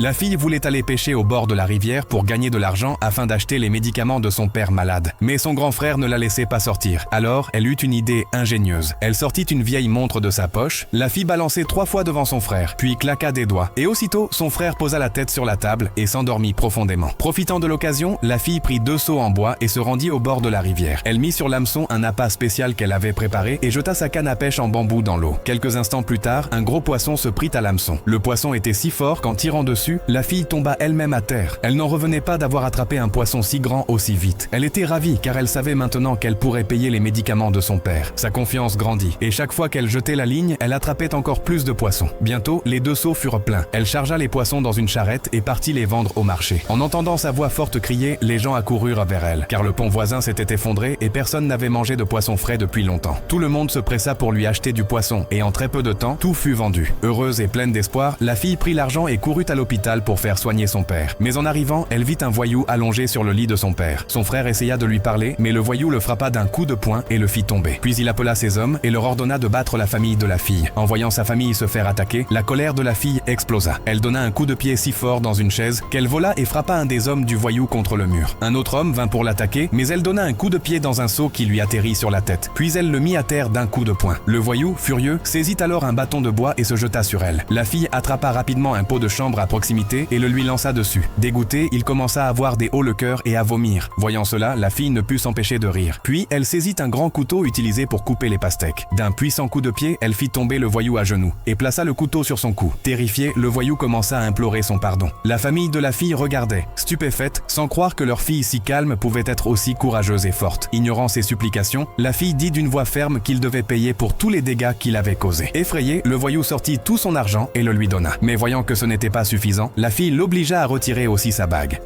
La fille voulait aller pêcher au bord de la rivière pour gagner de l'argent afin d'acheter les médicaments de son père malade. Mais son grand frère ne la laissait pas sortir. Alors, elle eut une idée ingénieuse. Elle sortit une vieille montre de sa poche, la fit balancer 3 fois devant son frère, puis claqua des doigts. Et aussitôt, son frère posa la tête sur la table et s'endormit profondément. Profitant de l'occasion, la fille prit 2 seaux en bois et se rendit au bord de la rivière. Elle mit sur l'hameçon un appât spécial qu'elle avait préparé et jeta sa canne à pêche en bambou dans l'eau. Quelques instants plus tard, un gros poisson se prit à l'hameçon. Le poisson était si fort qu'en tirant dessus, la fille tomba elle-même à terre. Elle n'en revenait pas d'avoir attrapé un poisson si grand aussi vite. Elle était ravie car elle savait maintenant qu'elle pourrait payer les médicaments de son père. Sa confiance grandit et chaque fois qu'elle jetait la ligne, elle attrapait encore plus de poissons. Bientôt, les 2 seaux furent pleins. Elle chargea les poissons dans une charrette et partit les vendre au marché. En entendant sa voix forte crier, les gens accoururent vers elle car le pont voisin s'était effondré et personne n'avait mangé de poisson frais depuis longtemps. Tout le monde se pressa pour lui acheter du poisson et en très peu de temps, tout fut vendu. Heureuse et pleine d'espoir, la fille prit l'argent et courut à l'hôpital pour faire soigner son père. Mais en arrivant, elle vit un voyou allongé sur le lit de son père. Son frère essaya de lui parler, mais le voyou le frappa d'un coup de poing et le fit tomber. Puis il appela ses hommes et leur ordonna de battre la famille de la fille. En voyant sa famille se faire attaquer, la colère de la fille explosa. Elle donna un coup de pied si fort dans une chaise qu'elle vola et frappa un des hommes du voyou contre le mur. Un autre homme vint pour l'attaquer, mais elle donna un coup de pied dans un seau qui lui atterrit sur la tête. Puis elle le mit à terre d'un coup de poing. Le voyou, furieux, saisit alors un bâton de bois et se jeta sur elle. La fille attrapa rapidement un pot de chambre à proximité et le lui lança dessus. Dégoûté, il commença à avoir des hauts le cœur et à vomir. Voyant cela, la fille ne put s'empêcher de rire. Puis elle saisit un grand couteau utilisé pour couper les pastèques. D'un puissant coup de pied, elle fit tomber le voyou à genoux et plaça le couteau sur son cou. Terrifié, le voyou commença à implorer son pardon. La famille de la fille regardait, stupéfaite, sans croire que leur fille si calme pouvait être aussi courageuse et forte. Ignorant ses supplications, la fille dit d'une voix ferme qu'il devait payer pour tous les dégâts qu'il avait causés. Effrayé, le voyou sortit tout son argent et le lui donna. Mais voyant que ce n'était pas suffisant, la fille l'obligea à retirer aussi sa bague.